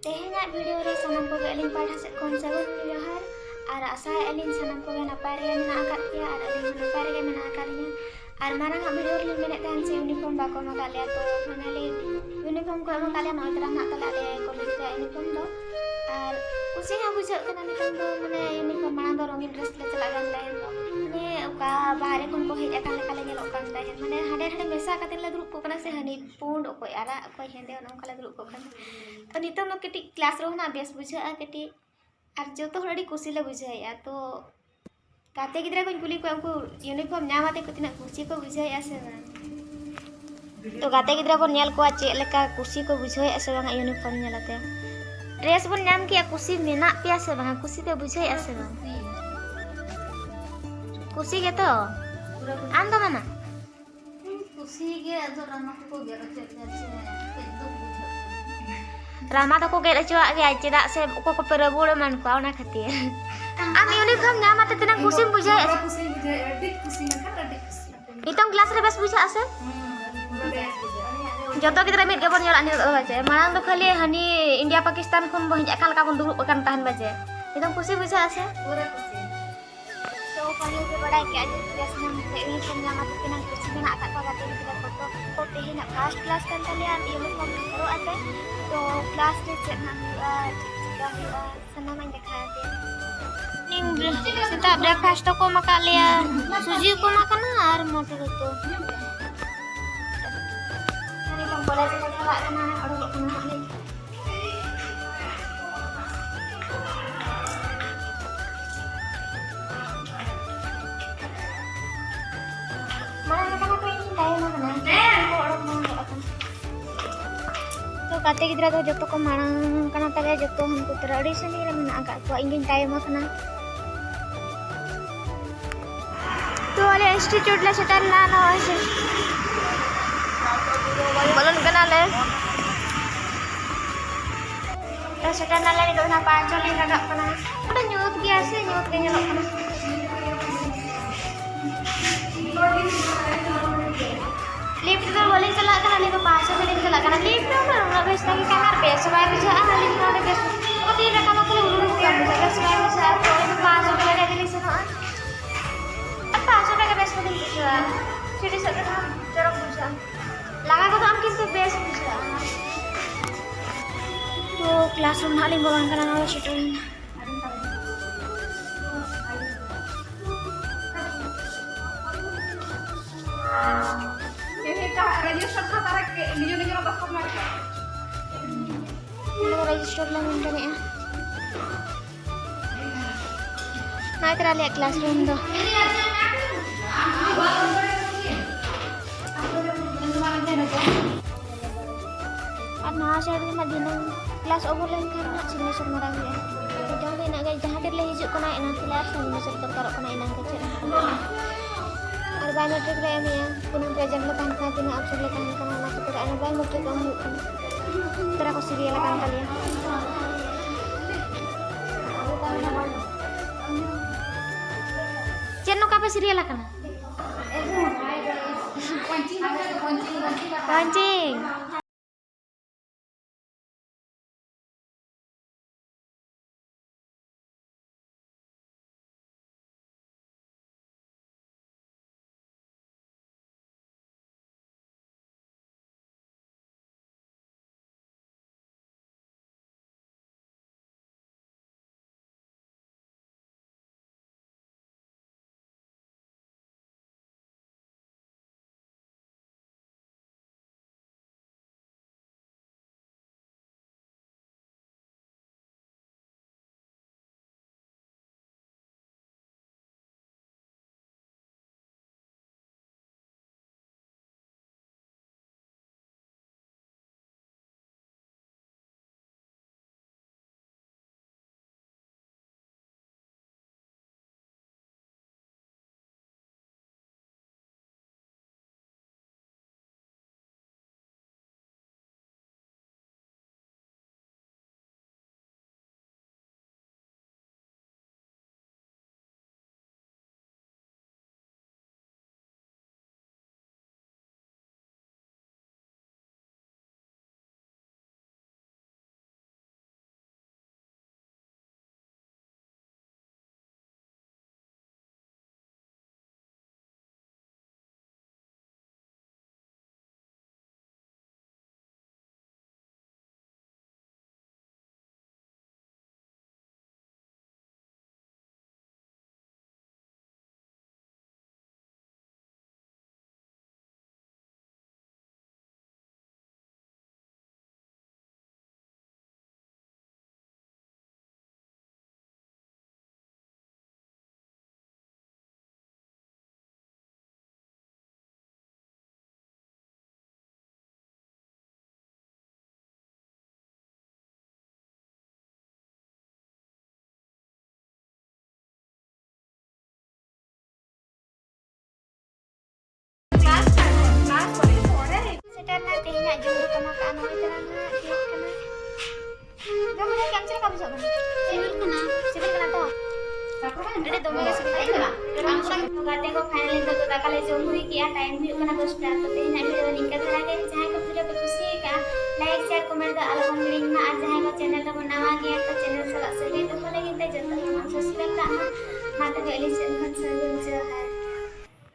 तेहेना video रे सनम को Elin पाठा से कौन सागुन जोहार और आशा एलिन सनम को नपाय रे मेना आकात किया और एलिन नपाय रे मेना आकालिया और मारांग वीडियो रे मेने तहन से यूनिफॉर्म बाको मका लिया तो फाइनली यूनिफॉर्म को मका लिया नोय तरा ना तला ले कॉलेज रे यूनिफॉर्म दो और कुछ ना बुझ कना नितंग दो माने यूनिफॉर्म मांग दो रंगीन ड्रेस ले चला गन तहन माने ओका बाहरे खन को हेज अकान लेका ले नेलो कान तहन माने हाडे हाडे मेसा काते ले दुरुप को कना से हनी पुंड ओकोय आरा ओकोय हेंदे ओनका ले दुरुप को कना तो नितंग नो केटी क्लासरूम ना बेस बुझा केटी और जो तो हड़ी खुशी ले बुझाया तो गाते गिद्रा को कुली को उनको यूनिफॉर्म नामाते को तिना खुशी को बुझाया से तो गाते गिद्रा को नेल को चे लेका खुशी को बुझाया से बंगा यूनिफॉर्म नेलाते ड्रेस बन नाम किया खुशी मेना पिया से बंगा खुशी पे बुझाया से बंगा खुशी के तो आम तो मामा खुशी के अदो रामा को गेरो चे रामा तो को गेर चुआ गे चेदा से को को परबुड़ मन को ना खातिर आम यूनिफॉर्म नामाते तिना खुशी बुझाया खुशी बुझे अड्डी खुशी ना खा अड्डी खुशी नितंग क्लास रे बस बुझा से जतो गिद्रा मिट गेबन नेला नि बाजे मांग दो खाली हनी इंडिया पाकिस्तान खन बो हिज अकाल का बन दुरुप कान ताहन बाजे नितंग खुशी बुझा से पूरा खुशी तो पहले से बड़ा के आज ड्रेस नाम से यूनिफॉर्म नामाते तिना खुशी मेना का का गाते गिद्रा को तेहिना first class kan kalian uniform baru ada तो क्लास रे चेक ना हुआ चिका हुआ सनाम देखा दे ning seta breakfast ko maka liya suji ko makan ar motor itu hari bang bola je nyala kana aduh kana ni mana kana ko ini tayo mana ko orang mau akan तो गाते गिद्रा तो जतो को मांग कना तले जतो हमको ट्रेडिशन रे मेना आका को इंगिन टाइम कना तो वाले इंस्टीट्यूट ले सेटर ना ना होइसे बोलन कना ले तो सेटर ना ले दो ना पांच ले लगा कना तो न्यूट गया से न्यूट के nyelok कना लिफ्ट तो बोले चला कना ले तो 500 मिनट चला कना लिफ्ट तो ना बेस लगी kamar beso bae bisa lift ना बेस ओ तीन रकम को उरुस कर bisa sesuai bisa तो 500 मिनट ले sana 500 টাকা বেশ করে বুঝা সেটি সাথে দাম জরক বুঝা লাগা কত আম কিন্তু বেশ বুঝা তো ক্লাসরুম হালি বলন কানা না সেটা ini ka register kata ke niyo niyo ba ko ma register lang minta ni nah kira lihat classroom tuh अब ना से भी ना दिन क्लास ओवर लाइन करना सिग्नेचर मारा हुआ है जहां ले ना जहां कर ले हिजुक कना एना क्लास सिग्नेचर कर कना एना के चेक और बायोमेट्रिक रे में कुन प्रेजेंट ले तान का दिन ऑप्शन ले तान कना ना के एना बायोमेट्रिक हम तेरा को सीरियल kan kalian चेनो का पे सीरियल kan pancing ᱟᱹᱞᱤᱧᱟᱜ ᱡᱩᱢᱲᱩ ᱠᱟᱱᱟ ᱠᱟ ᱱᱚᱜᱼᱚᱭ ᱛᱟᱨᱟ ᱱᱟᱦᱟᱜ ᱛᱤᱭᱳᱜ ᱠᱟᱱᱟ ᱡᱚᱢ ᱵᱟᱲᱟ ᱠᱮᱜ ᱟᱢ ᱪᱮᱫ ᱞᱮᱠᱟ ᱵᱩᱡᱷᱟᱹᱜ ᱠᱟᱱᱟ सिबिल कना सिबिल ᱠᱟᱱᱟ ᱛᱚ ᱟᱹᱰᱤ ᱫᱚᱢᱮ ᱜᱮ ᱥᱤᱵᱤᱞ ᱠᱟᱱᱟ गाते को फाइनली तो दाका ले जम हुई किया टाइम भी उकना 10 टा तो तेना वीडियो निका धरा गे जहां को वीडियो पे खुशी का लाइक शेयर कमेंट द आलो बन लिंक मा और जहां को चैनल रे नवा गया तो चैनल सला से तो को लगे ते जतो सब्सक्राइब का माते को एलिस